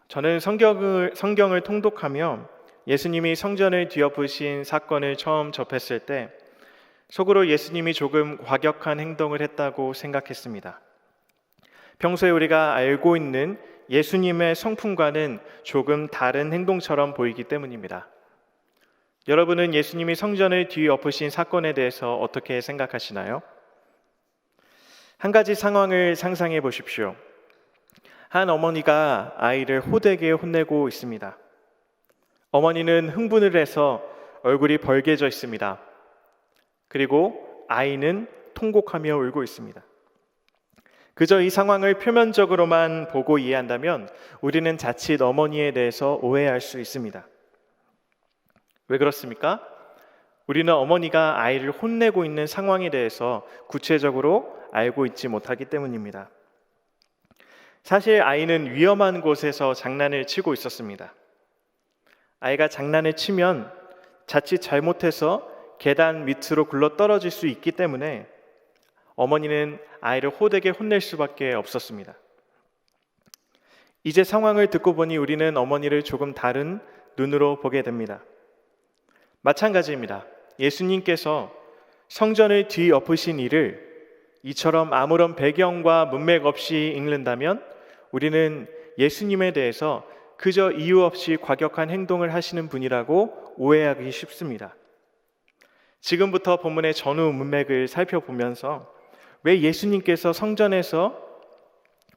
저는 성경을 통독하며 예수님이 성전을 뒤엎으신 사건을 처음 접했을 때 속으로 예수님이 조금 과격한 행동을 했다고 생각했습니다. 평소에 우리가 알고 있는 예수님의 성품과는 조금 다른 행동처럼 보이기 때문입니다. 여러분은 예수님이 성전을 뒤엎으신 사건에 대해서 어떻게 생각하시나요? 한 가지 상황을 상상해 보십시오. 한 어머니가 아이를 호되게 혼내고 있습니다. 어머니는 흥분을 해서 얼굴이 벌개져 있습니다. 그리고 아이는 통곡하며 울고 있습니다. 그저 이 상황을 표면적으로만 보고 이해한다면 우리는 자칫 어머니에 대해서 오해할 수 있습니다. 왜 그렇습니까? 우리는 어머니가 아이를 혼내고 있는 상황에 대해서 구체적으로 알고 있지 못하기 때문입니다. 사실 아이는 위험한 곳에서 장난을 치고 있었습니다. 아이가 장난을 치면 자칫 잘못해서 계단 밑으로 굴러 떨어질 수 있기 때문에 어머니는 아이를 호되게 혼낼 수밖에 없었습니다. 이제 상황을 듣고 보니 우리는 어머니를 조금 다른 눈으로 보게 됩니다. 마찬가지입니다. 예수님께서 성전을 뒤엎으신 일을 이처럼 아무런 배경과 문맥 없이 읽는다면 우리는 예수님에 대해서 그저 이유 없이 과격한 행동을 하시는 분이라고 오해하기 쉽습니다. 지금부터 본문의 전후 문맥을 살펴보면서 왜 예수님께서 성전에서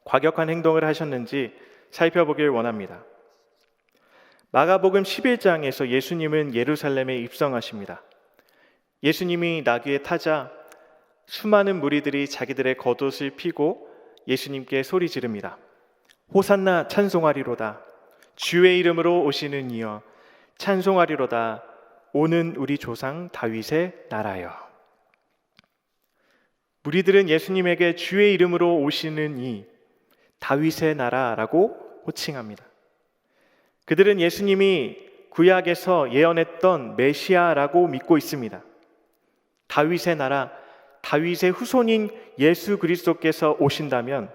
과격한 행동을 하셨는지 살펴보길 원합니다. 마가복음 11장에서 예수님은 예루살렘에 입성하십니다. 예수님이 나귀에 타자 수많은 무리들이 자기들의 겉옷을 피고 예수님께 소리 지릅니다. 호산나 찬송하리로다. 주의 이름으로 오시는 이여 찬송하리로다. 오는 우리 조상 다윗의 나라여. 무리들은 예수님에게 주의 이름으로 오시는 이 다윗의 나라라고 호칭합니다. 그들은 예수님이 구약에서 예언했던 메시아라고 믿고 있습니다. 다윗의 나라, 다윗의 후손인 예수 그리스도께서 오신다면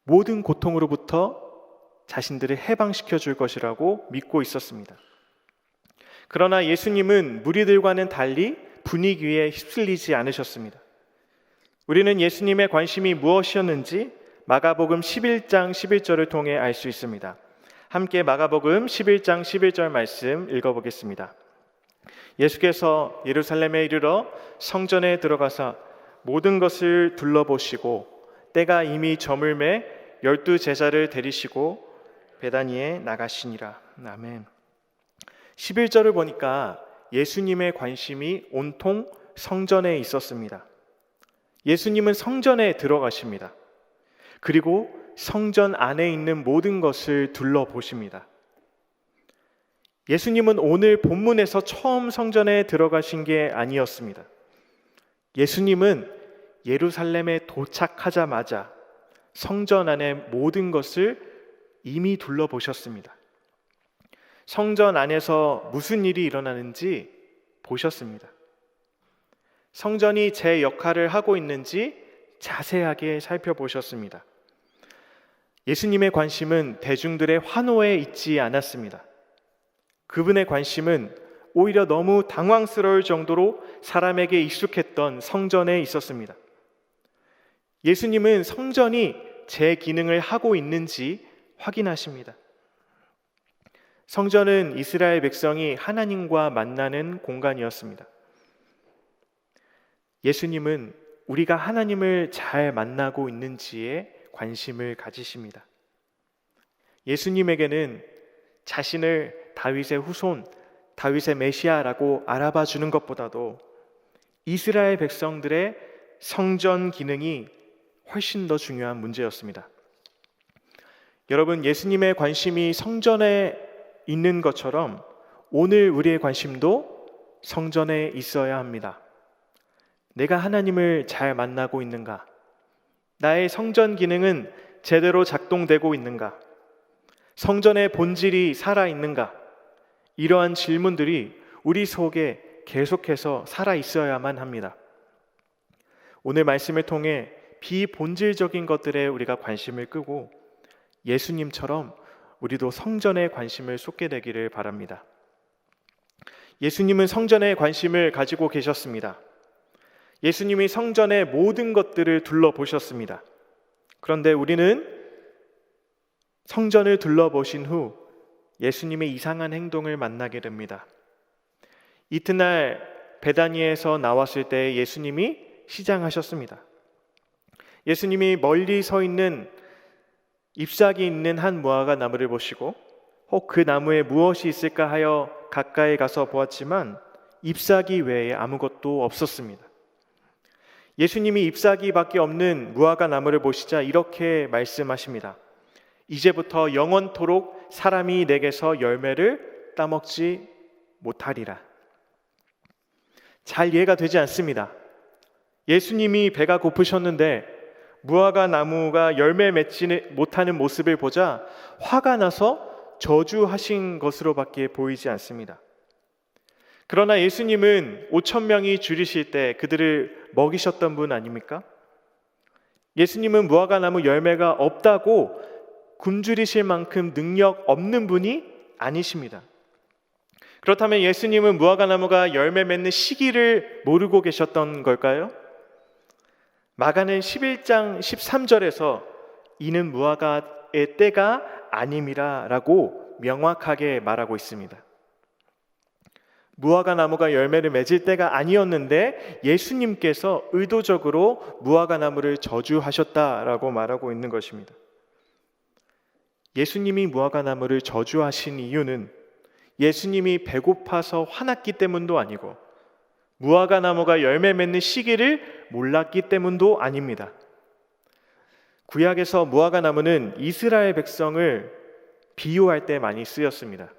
모든 고통으로부터 자신들을 해방시켜 줄 것이라고 믿고 있었습니다. 그러나 예수님은 무리들과는 달리 분위기에 휩쓸리지 않으셨습니다. 우리는 예수님의 관심이 무엇이었는지 마가복음 11장 11절을 통해 알 수 있습니다. 함께 마가복음 11장 11절 말씀 읽어보겠습니다. 예수께서 예루살렘에 이르러 성전에 들어가사 모든 것을 둘러보시고 때가 이미 저물매 12 제자를 데리시고 베다니에 나가시니라. 아멘. 11절을 보니까 예수님의 관심이 온통 성전에 있었습니다. 예수님은 성전에 들어가십니다. 그리고 성전 안에 있는 모든 것을 둘러보십니다. 예수님은 오늘 본문에서 처음 성전에 들어가신 게 아니었습니다. 예수님은 예루살렘에 도착하자마자 성전 안의 모든 것을 이미 둘러보셨습니다. 성전 안에서 무슨 일이 일어나는지 보셨습니다. 성전이 제 역할을 하고 있는지 자세하게 살펴보셨습니다. 예수님의 관심은 대중들의 환호에 있지 않았습니다. 그분의 관심은 오히려 너무 당황스러울 정도로 사람에게 익숙했던 성전에 있었습니다. 예수님은 성전이 제 기능을 하고 있는지 확인하십니다. 성전은 이스라엘 백성이 하나님과 만나는 공간이었습니다. 예수님은 우리가 하나님을 잘 만나고 있는지에 관심을 가지십니다. 예수님에게는 자신을 다윗의 후손, 다윗의 메시아라고 알아봐 주는 것보다도 이스라엘 백성들의 성전 기능이 훨씬 더 중요한 문제였습니다. 여러분, 예수님의 관심이 성전에 있는 것처럼 오늘 우리의 관심도 성전에 있어야 합니다. 내가 하나님을 잘 만나고 있는가? 나의 성전 기능은 제대로 작동되고 있는가? 성전의 본질이 살아있는가? 이러한 질문들이 우리 속에 계속해서 살아있어야만 합니다. 오늘 말씀을 통해 비본질적인 것들에 우리가 관심을 끄고 예수님처럼 우리도 성전에 관심을 쏟게 되기를 바랍니다. 예수님은 성전에 관심을 가지고 계셨습니다. 예수님이 성전의 모든 것들을 둘러보셨습니다. 그런데 우리는 성전을 둘러보신 후 예수님의 이상한 행동을 만나게 됩니다. 이튿날 베다니에서 나왔을 때 예수님이 시장하셨습니다. 예수님이 멀리 서 있는 잎사귀 있는 한 무화과 나무를 보시고 혹 그 나무에 무엇이 있을까 하여 가까이 가서 보았지만 잎사귀 외에 아무것도 없었습니다. 예수님이 잎사귀밖에 없는 무화과 나무를 보시자 이렇게 말씀하십니다. 이제부터 영원토록 사람이 내게서 열매를 따먹지 못하리라. 잘 이해가 되지 않습니다. 예수님이 배가 고프셨는데 무화과 나무가 열매 맺지 못하는 모습을 보자 화가 나서 저주하신 것으로밖에 보이지 않습니다. 그러나 예수님은 5,000명이 줄이실 때 그들을 먹이셨던 분 아닙니까? 예수님은 무화과 나무 열매가 없다고 굶주리실 만큼 능력 없는 분이 아니십니다. 그렇다면 예수님은 무화과 나무가 열매 맺는 시기를 모르고 계셨던 걸까요? 마가는 11장 13절에서 이는 무화과의 때가 아님이라 라고 명확하게 말하고 있습니다. 무화과 나무가 열매를 맺을 때가 아니었는데 예수님께서 의도적으로 무화과 나무를 저주하셨다라고 말하고 있는 것입니다. 예수님이 무화과 나무를 저주하신 이유는 예수님이 배고파서 화났기 때문도 아니고 무화과 나무가 열매 맺는 시기를 몰랐기 때문도 아닙니다. 구약에서 무화과 나무는 이스라엘 백성을 비유할 때 많이 쓰였습니다.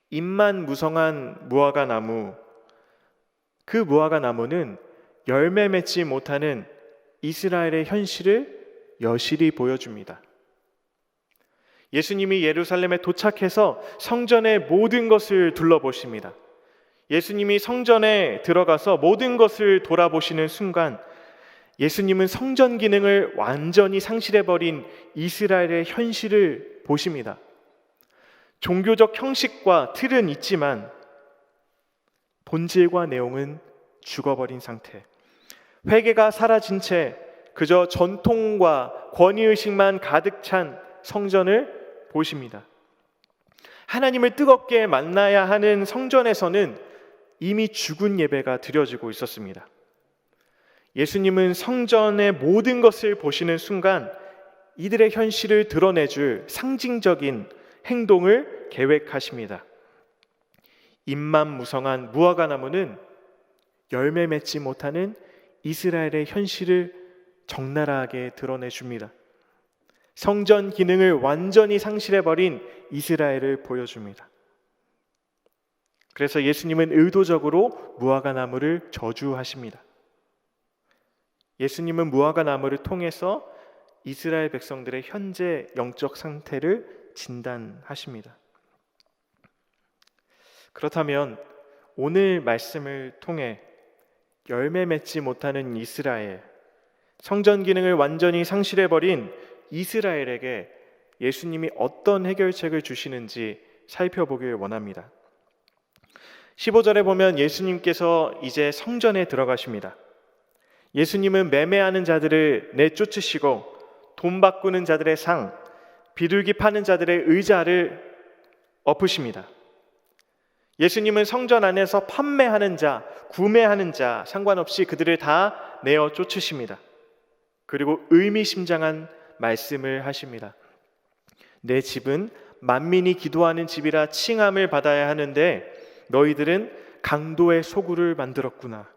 잎만 무성한 무화과 나무, 그 무화과 나무는 열매 맺지 못하는 이스라엘의 현실을 여실히 보여줍니다. 예수님이 예루살렘에 도착해서 성전의 모든 것을 둘러보십니다. 예수님이 성전에 들어가서 모든 것을 돌아보시는 순간 예수님은 성전 기능을 완전히 상실해버린 이스라엘의 현실을 보십니다. 종교적 형식과 틀은 있지만 본질과 내용은 죽어버린 상태. 회개가 사라진 채 그저 전통과 권위의식만 가득 찬 성전을 보십니다. 하나님을 뜨겁게 만나야 하는 성전에서는 이미 죽은 예배가 드려지고 있었습니다. 예수님은 성전의 모든 것을 보시는 순간 이들의 현실을 드러내줄 상징적인 행동을 계획하십니다. 잎만 무성한 무화과 나무는 열매 맺지 못하는 이스라엘의 현실을 적나라하게 드러내줍니다. 성전 기능을 완전히 상실해버린 이스라엘을 보여줍니다. 그래서 예수님은 의도적으로 무화과 나무를 저주하십니다. 예수님은 무화과 나무를 통해서 이스라엘 백성들의 현재 영적 상태를 진단하십니다. 그렇다면 오늘 말씀을 통해 열매 맺지 못하는 이스라엘, 성전 기능을 완전히 상실해버린 이스라엘에게 예수님이 어떤 해결책을 주시는지 살펴보길 원합니다. 15절에 보면 예수님께서 이제 성전에 들어가십니다. 예수님은 매매하는 자들을 내쫓으시고 돈 바꾸는 자들의 상, 비둘기 파는 자들의 의자를 엎으십니다. 예수님은 성전 안에서 판매하는 자, 구매하는 자 상관없이 그들을 다 내어 쫓으십니다. 그리고 의미심장한 말씀을 하십니다. 내 집은 만민이 기도하는 집이라 칭함을 받아야 하는데 너희들은 강도의 소굴을 만들었구나.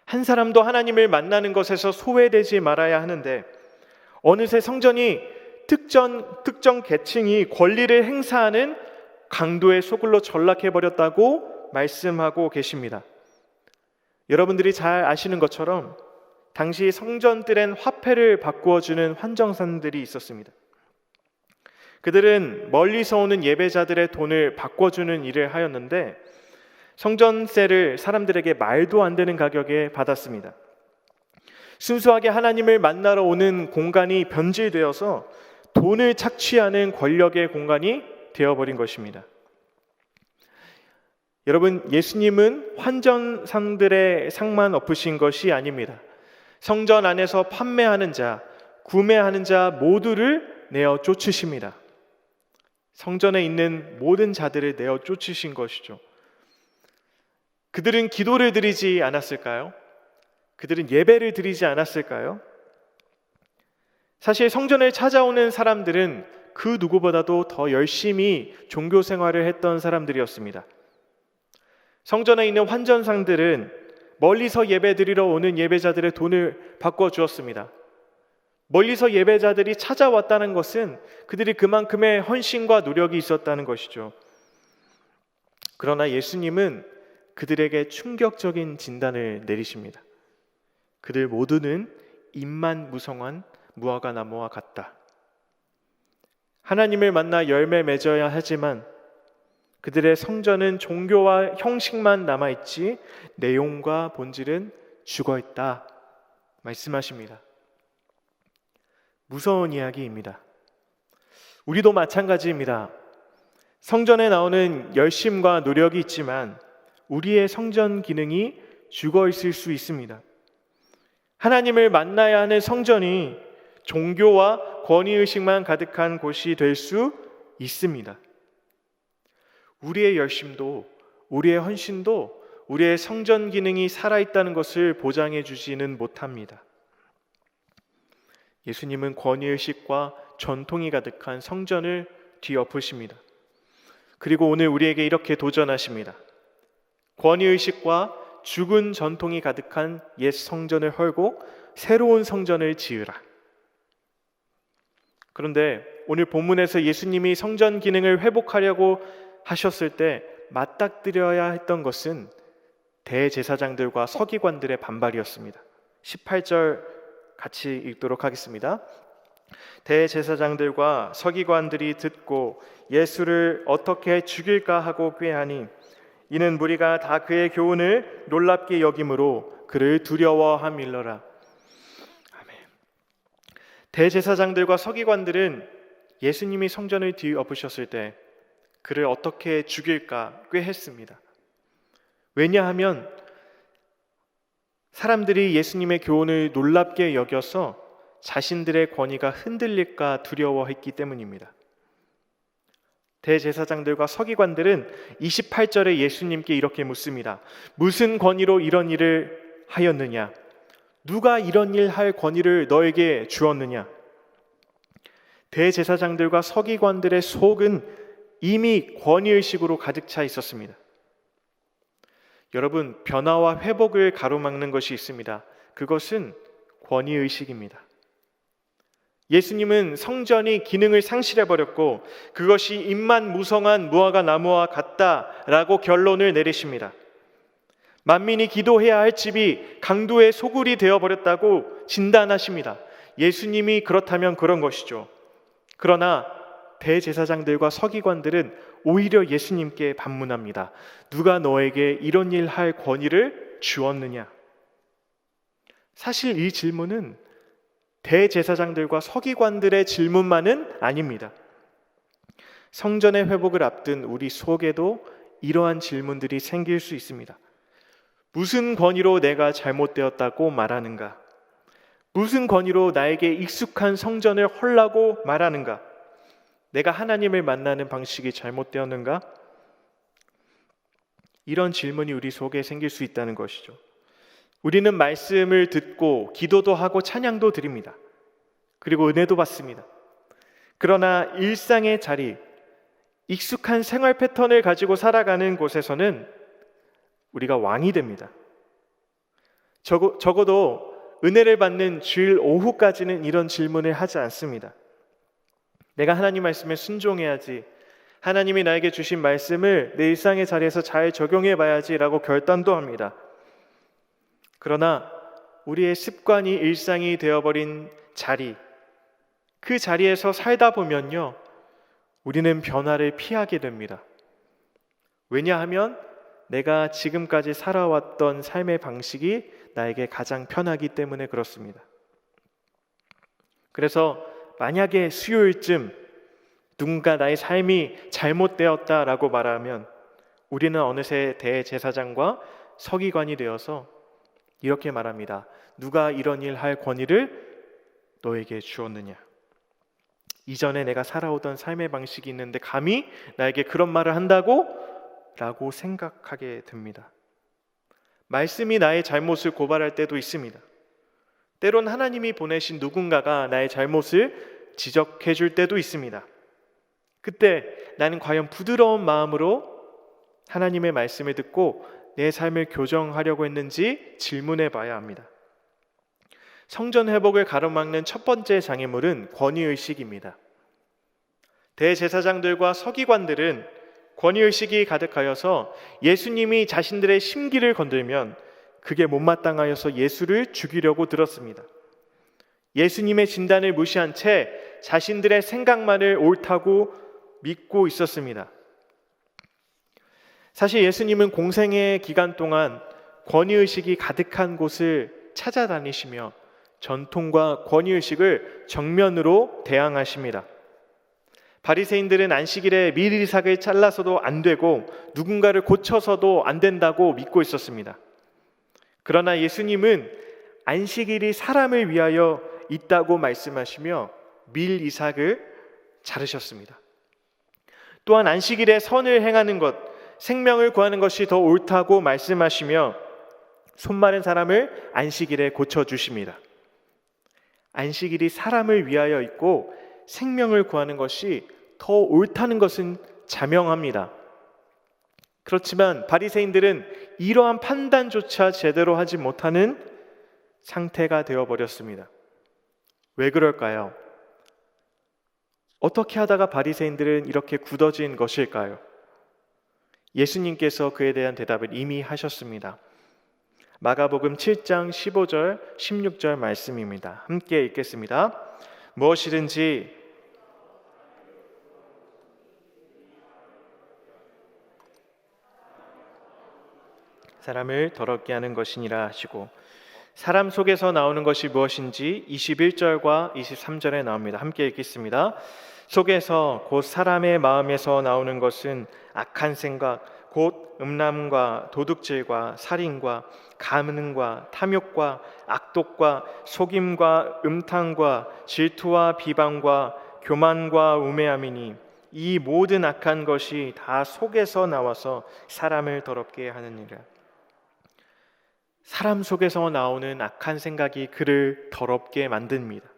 한 사람도 하나님을 만나는 것에서 소외되지 말아야 하는데 어느새 성전이 특정 계층이 권리를 행사하는 강도의 소굴로 전락해버렸다고 말씀하고 계십니다. 여러분들이 잘 아시는 것처럼 당시 성전들엔 화폐를 바꾸어주는 환정사들이 있었습니다. 그들은 멀리서 오는 예배자들의 돈을 바꿔주는 일을 하였는데 성전세를 사람들에게 말도 안 되는 가격에 받았습니다. 순수하게 하나님을 만나러 오는 공간이 변질되어서 돈을 착취하는 권력의 공간이 되어버린 것입니다. 여러분, 예수님은 환전상들의 상만 엎으신 것이 아닙니다. 성전 안에서 판매하는 자, 구매하는 자 모두를 내어 쫓으십니다. 성전에 있는 모든 자들을 내어 쫓으신 것이죠. 그들은 기도를 드리지 않았을까요? 그들은 예배를 드리지 않았을까요? 사실 성전을 찾아오는 사람들은 그 누구보다도 더 열심히 종교 생활을 했던 사람들이었습니다. 성전에 있는 환전상들은 멀리서 예배 드리러 오는 예배자들의 돈을 바꿔주었습니다. 멀리서 예배자들이 찾아왔다는 것은 그들이 그만큼의 헌신과 노력이 있었다는 것이죠. 그러나 예수님은 그들에게 충격적인 진단을 내리십니다. 그들 모두는 입만 무성한 무화과 나무와 같다. 하나님을 만나 열매 맺어야 하지만 그들의 성전은 종교와 형식만 남아있지 내용과 본질은 죽어있다 말씀하십니다. 무서운 이야기입니다. 우리도 마찬가지입니다. 성전에 나오는 열심과 노력이 있지만 우리의 성전 기능이 죽어있을 수 있습니다. 하나님을 만나야 하는 성전이 종교와 권위의식만 가득한 곳이 될 수 있습니다. 우리의 열심도, 우리의 헌신도 우리의 성전 기능이 살아있다는 것을 보장해 주지는 못합니다. 예수님은 권위의식과 전통이 가득한 성전을 뒤엎으십니다. 그리고 오늘 우리에게 이렇게 도전하십니다. 권위의식과 죽은 전통이 가득한 옛 성전을 헐고 새로운 성전을 지으라. 그런데 오늘 본문에서 예수님이 성전 기능을 회복하려고 하셨을 때 맞닥뜨려야 했던 것은 대제사장들과 서기관들의 반발이었습니다. 18절 같이 읽도록 하겠습니다. 대제사장들과 서기관들이 듣고 예수를 어떻게 죽일까 하고 꾀하니 이는 무리가 다 그의 교훈을 놀랍게 여김으로 그를 두려워함일러라. 아멘. 대제사장들과 서기관들은 예수님이 성전을 뒤엎으셨을 때 그를 어떻게 죽일까 꾀했습니다. 왜냐하면 사람들이 예수님의 교훈을 놀랍게 여겨서 자신들의 권위가 흔들릴까 두려워했기 때문입니다. 대제사장들과 서기관들은 28절에 예수님께 이렇게 묻습니다. 무슨 권위로 이런 일을 하였느냐? 누가 이런 일 할 권위를 너에게 주었느냐? 대제사장들과 서기관들의 속은 이미 권위의식으로 가득 차 있었습니다. 여러분, 변화와 회복을 가로막는 것이 있습니다. 그것은 권위의식입니다. 예수님은 성전이 기능을 상실해버렸고 그것이 입만 무성한 무화과 나무와 같다라고 결론을 내리십니다. 만민이 기도해야 할 집이 강도의 소굴이 되어버렸다고 진단하십니다. 예수님이 그렇다면 그런 것이죠. 그러나 대제사장들과 서기관들은 오히려 예수님께 반문합니다. 누가 너에게 이런 일 할 권위를 주었느냐? 사실 이 질문은 대제사장들과 서기관들의 질문만은 아닙니다. 성전의 회복을 앞둔 우리 속에도 이러한 질문들이 생길 수 있습니다. 무슨 권위로 내가 잘못되었다고 말하는가? 무슨 권위로 나에게 익숙한 성전을 헐라고 말하는가? 내가 하나님을 만나는 방식이 잘못되었는가? 이런 질문이 우리 속에 생길 수 있다는 것이죠. 우리는 말씀을 듣고 기도도 하고 찬양도 드립니다. 그리고 은혜도 받습니다. 그러나 일상의 자리, 익숙한 생활 패턴을 가지고 살아가는 곳에서는 우리가 왕이 됩니다. 적어도 은혜를 받는 주일 오후까지는 이런 질문을 하지 않습니다. 내가 하나님 말씀에 순종해야지, 하나님이 나에게 주신 말씀을 내 일상의 자리에서 잘 적용해 봐야지 라고 결단도 합니다. 그러나 우리의 습관이 일상이 되어버린 자리, 그 자리에서 살다 보면요, 우리는 변화를 피하게 됩니다. 왜냐하면 내가 지금까지 살아왔던 삶의 방식이 나에게 가장 편하기 때문에 그렇습니다. 그래서 만약에 수요일쯤 누군가 나의 삶이 잘못되었다라고 말하면 우리는 어느새 대제사장과 서기관이 되어서 이렇게 말합니다. 누가 이런 일 할 권위를 너에게 주었느냐? 이전에 내가 살아오던 삶의 방식이 있는데 감히 나에게 그런 말을 한다고? 라고 생각하게 됩니다. 말씀이 나의 잘못을 고발할 때도 있습니다. 때론 하나님이 보내신 누군가가 나의 잘못을 지적해 줄 때도 있습니다. 그때 나는 과연 부드러운 마음으로 하나님의 말씀을 듣고 내 삶을 교정하려고 했는지 질문해 봐야 합니다. 성전 회복을 가로막는 첫 번째 장애물은 권위의식입니다. 대제사장들과 서기관들은 권위의식이 가득하여서 예수님이 자신들의 심기를 건들면 그게 못마땅하여서 예수를 죽이려고 들었습니다. 예수님의 진단을 무시한 채 자신들의 생각만을 옳다고 믿고 있었습니다. 사실 예수님은 공생의 기간 동안 권위의식이 가득한 곳을 찾아다니시며 전통과 권위의식을 정면으로 대항하십니다. 바리새인들은 안식일에 밀이삭을 잘라서도 안 되고 누군가를 고쳐서도 안 된다고 믿고 있었습니다. 그러나 예수님은 안식일이 사람을 위하여 있다고 말씀하시며 밀이삭을 자르셨습니다. 또한 안식일에 선을 행하는 것, 생명을 구하는 것이 더 옳다고 말씀하시며 손 마른 사람을 안식일에 고쳐주십니다. 안식일이 사람을 위하여 있고 생명을 구하는 것이 더 옳다는 것은 자명합니다. 그렇지만 바리새인들은 이러한 판단조차 제대로 하지 못하는 상태가 되어버렸습니다. 왜 그럴까요? 어떻게 하다가 바리새인들은 이렇게 굳어진 것일까요? 예수님께서 그에 대한 대답을 이미 하셨습니다. 마가복음 7장 15절 16절 말씀입니다. 함께 읽겠습니다. 무엇이든지 사람을 더럽게 하는 것이니라 하시고, 사람 속에서 나오는 것이 무엇인지 21절과 23절에 나옵니다. 함께 읽겠습니다. 속에서 곧 사람의 마음에서 나오는 것은 악한 생각, 곧 음란과 도둑질과 살인과 간음과 탐욕과 악독과 속임과 음탕과 질투와 비방과 교만과 우매함이니 이 모든 악한 것이 다 속에서 나와서 사람을 더럽게 하느니라. 사람 속에서 나오는 악한 생각이 그를 더럽게 만듭니다.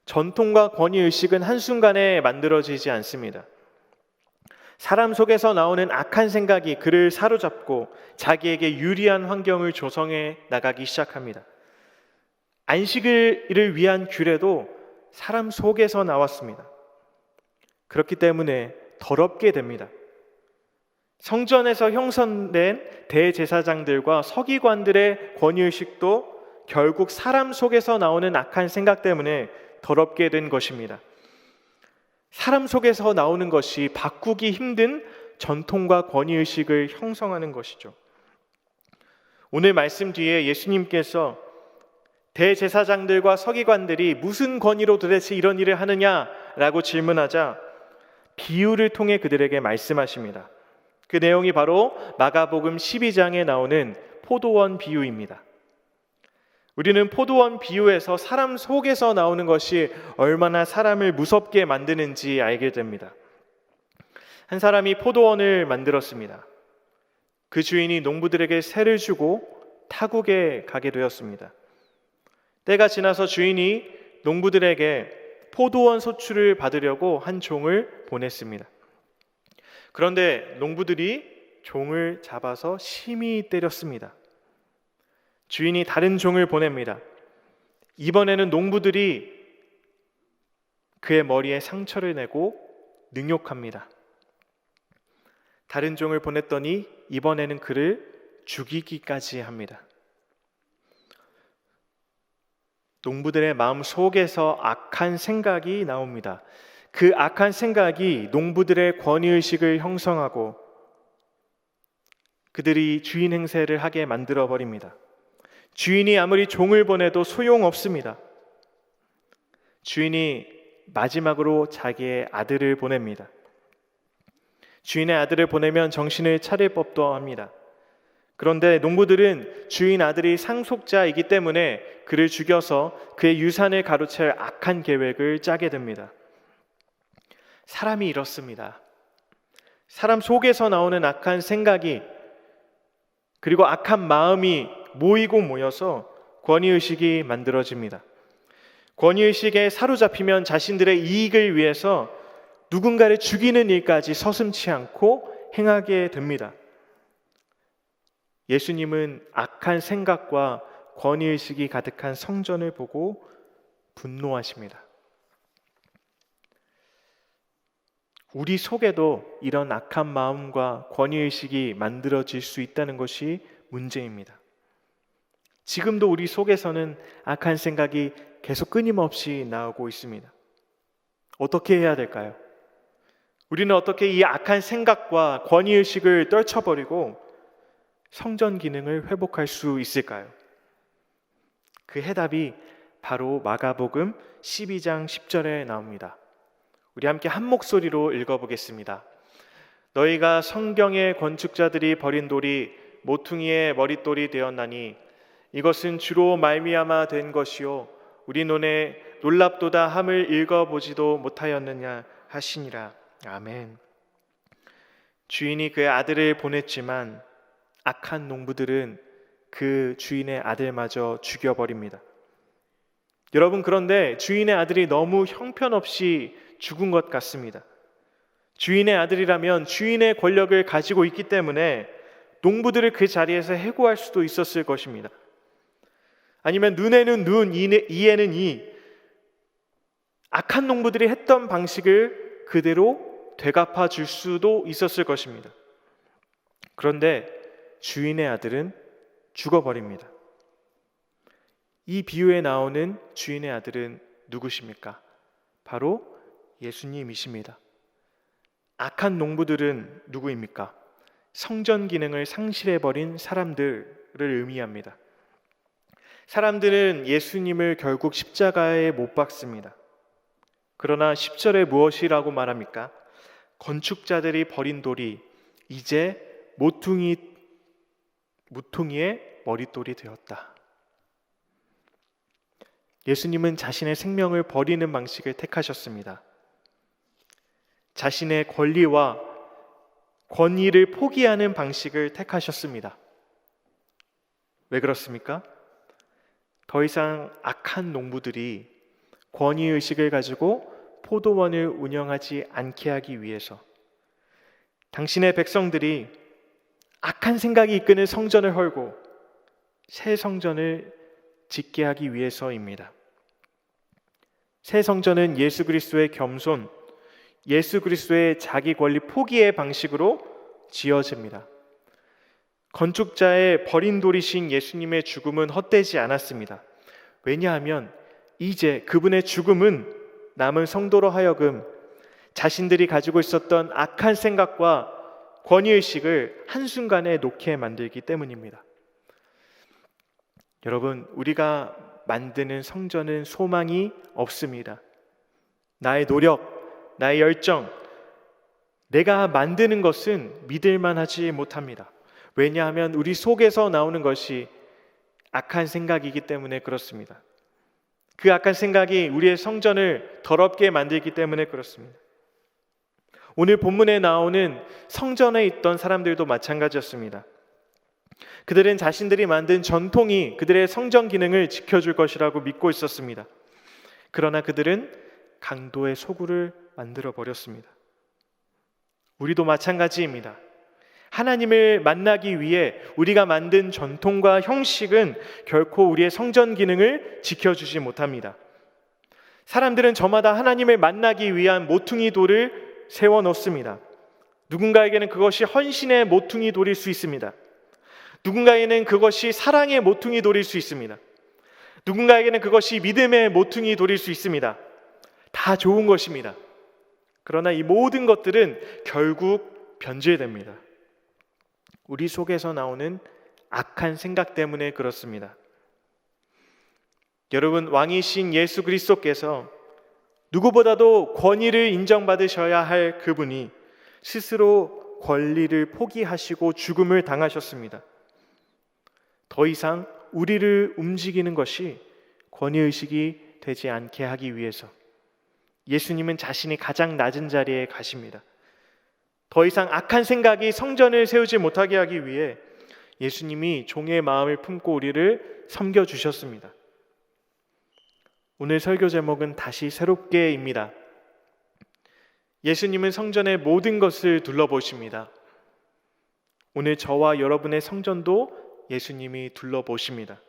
전통과 권위의식은 한순간에 만들어지지 않습니다. 사람 속에서 나오는 악한 생각이 그를 사로잡고 자기에게 유리한 환경을 조성해 나가기 시작합니다. 안식일을 위한 규례도 사람 속에서 나왔습니다. 그렇기 때문에 더럽게 됩니다. 성전에서 형성된 대제사장들과 서기관들의 권위의식도 결국 사람 속에서 나오는 악한 생각 때문에 더럽게 된 것입니다. 사람 속에서 나오는 것이 바꾸기 힘든 전통과 권위의식을 형성하는 것이죠. 오늘 말씀 뒤에 예수님께서 대제사장들과 서기관들이 무슨 권위로 도대체 이런 일을 하느냐라고 질문하자 비유를 통해 그들에게 말씀하십니다. 그 내용이 바로 마가복음 12장에 나오는 포도원 비유입니다. 우리는 포도원 비유에서 사람 속에서 나오는 것이 얼마나 사람을 무섭게 만드는지 알게 됩니다. 한 사람이 포도원을 만들었습니다. 그 주인이 농부들에게 세를 주고 타국에 가게 되었습니다. 때가 지나서 주인이 농부들에게 포도원 소출을 받으려고 한 종을 보냈습니다. 그런데 농부들이 종을 잡아서 심히 때렸습니다. 주인이 다른 종을 보냅니다. 이번에는 농부들이 그의 머리에 상처를 내고 능욕합니다. 다른 종을 보냈더니 이번에는 그를 죽이기까지 합니다. 농부들의 마음 속에서 악한 생각이 나옵니다. 그 악한 생각이 농부들의 권위의식을 형성하고 그들이 주인 행세를 하게 만들어 버립니다. 주인이 아무리 종을 보내도 소용없습니다. 주인이 마지막으로 자기의 아들을 보냅니다. 주인의 아들을 보내면 정신을 차릴 법도 합니다. 그런데 농부들은 주인 아들이 상속자이기 때문에 그를 죽여서 그의 유산을 가로챌 악한 계획을 짜게 됩니다. 사람이 이렇습니다. 사람 속에서 나오는 악한 생각이 그리고 악한 마음이 모이고 모여서 권위의식이 만들어집니다. 권위의식에 사로잡히면 자신들의 이익을 위해서 누군가를 죽이는 일까지 서슴지 않고 행하게 됩니다. 예수님은 악한 생각과 권위의식이 가득한 성전을 보고 분노하십니다. 우리 속에도 이런 악한 마음과 권위의식이 만들어질 수 있다는 것이 문제입니다. 지금도 우리 속에서는 악한 생각이 계속 끊임없이 나오고 있습니다. 어떻게 해야 될까요? 우리는 어떻게 이 악한 생각과 권위의식을 떨쳐버리고 성전 기능을 회복할 수 있을까요? 그 해답이 바로 마가복음 12장 10절에 나옵니다. 우리 함께 한 목소리로 읽어보겠습니다. 너희가 성경의 건축자들이 버린 돌이 모퉁이의 머릿돌이 되었나니 이것은 주로 말미암아 된 것이요 우리 눈에 놀랍도다 함을 읽어보지도 못하였느냐 하시니라. 아멘. 주인이 그의 아들을 보냈지만 악한 농부들은 그 주인의 아들마저 죽여버립니다. 여러분, 그런데 주인의 아들이 너무 형편없이 죽은 것 같습니다. 주인의 아들이라면 주인의 권력을 가지고 있기 때문에 농부들을 그 자리에서 해고할 수도 있었을 것입니다. 아니면 눈에는 눈, 이에는 이, 악한 농부들이 했던 방식을 그대로 되갚아 줄 수도 있었을 것입니다. 그런데 주인의 아들은 죽어버립니다. 이 비유에 나오는 주인의 아들은 누구십니까? 바로 예수님이십니다. 악한 농부들은 누구입니까? 성전 기능을 상실해버린 사람들을 의미합니다. 사람들은 예수님을 결국 십자가에 못 박습니다. 그러나 10절에 무엇이라고 말합니까? 건축자들이 버린 돌이 이제 모퉁이의 머릿돌이 되었다. 예수님은 자신의 생명을 버리는 방식을 택하셨습니다. 자신의 권리와 권위를 포기하는 방식을 택하셨습니다. 왜 그렇습니까? 더 이상 악한 농부들이 권위의식을 가지고 포도원을 운영하지 않게 하기 위해서, 당신의 백성들이 악한 생각이 이끄는 성전을 헐고 새 성전을 짓게 하기 위해서입니다. 새 성전은 예수 그리스도의 겸손, 예수 그리스도의 자기 권리 포기의 방식으로 지어집니다. 건축자의 버린 돌이신 예수님의 죽음은 헛되지 않았습니다. 왜냐하면 이제 그분의 죽음은 남은 성도로 하여금 자신들이 가지고 있었던 악한 생각과 권위의식을 한순간에 놓게 만들기 때문입니다. 여러분, 우리가 만드는 성전은 소망이 없습니다. 나의 노력, 나의 열정, 내가 만드는 것은 믿을만하지 못합니다. 왜냐하면 우리 속에서 나오는 것이 악한 생각이기 때문에 그렇습니다. 그 악한 생각이 우리의 성전을 더럽게 만들기 때문에 그렇습니다. 오늘 본문에 나오는 성전에 있던 사람들도 마찬가지였습니다. 그들은 자신들이 만든 전통이 그들의 성전 기능을 지켜줄 것이라고 믿고 있었습니다. 그러나 그들은 강도의 소굴을 만들어 버렸습니다. 우리도 마찬가지입니다. 하나님을 만나기 위해 우리가 만든 전통과 형식은 결코 우리의 성전 기능을 지켜주지 못합니다. 사람들은 저마다 하나님을 만나기 위한 모퉁이 돌을 세워놓습니다. 누군가에게는 그것이 헌신의 모퉁이 돌일 수 있습니다. 누군가에게는 그것이 사랑의 모퉁이 돌일 수 있습니다. 누군가에게는 그것이 믿음의 모퉁이 돌일 수 있습니다. 다 좋은 것입니다. 그러나 이 모든 것들은 결국 변질됩니다. 우리 속에서 나오는 악한 생각 때문에 그렇습니다. 여러분, 왕이신 예수 그리스도께서 누구보다도 권위를 인정받으셔야 할 그분이 스스로 권리를 포기하시고 죽음을 당하셨습니다. 더 이상 우리를 움직이는 것이 권위의식이 되지 않게 하기 위해서 예수님은 자신이 가장 낮은 자리에 가십니다. 더 이상 악한 생각이 성전을 세우지 못하게 하기 위해 예수님이 종의 마음을 품고 우리를 섬겨주셨습니다. 오늘 설교 제목은 다시 새롭게입니다. 예수님은 성전의 모든 것을 둘러보십니다. 오늘 저와 여러분의 성전도 예수님이 둘러보십니다.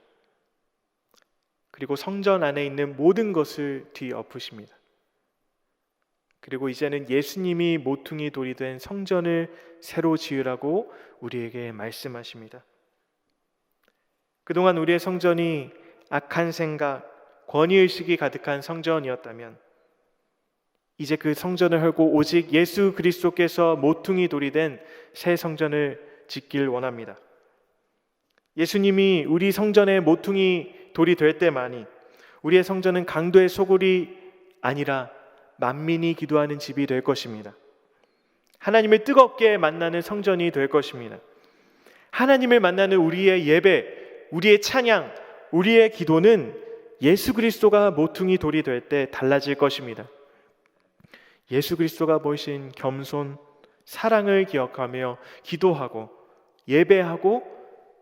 그리고 성전 안에 있는 모든 것을 뒤엎으십니다. 그리고 이제는 예수님이 모퉁이 돌이 된 성전을 새로 지으라고 우리에게 말씀하십니다. 그동안 우리의 성전이 악한 생각, 권위의식이 가득한 성전이었다면 이제 그 성전을 헐고 오직 예수 그리스도께서 모퉁이 돌이 된 새 성전을 짓길 원합니다. 예수님이 우리 성전의 모퉁이 돌이 될 때만이 우리의 성전은 강도의 소굴이 아니라 만민이 기도하는 집이 될 것입니다. 하나님을 뜨겁게 만나는 성전이 될 것입니다. 하나님을 만나는 우리의 예배, 우리의 찬양, 우리의 기도는 예수 그리스도가 모퉁이 돌이 될 때 달라질 것입니다. 예수 그리스도가 보이신 겸손, 사랑을 기억하며 기도하고 예배하고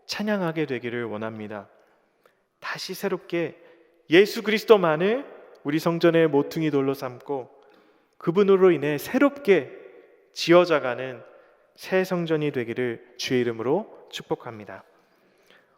찬양하게 되기를 원합니다. 다시 새롭게 예수 그리스도만을 우리 성전의 모퉁이 돌로 삼고 그분으로 인해 새롭게 지어져가는 새 성전이 되기를 주의 이름으로 축복합니다.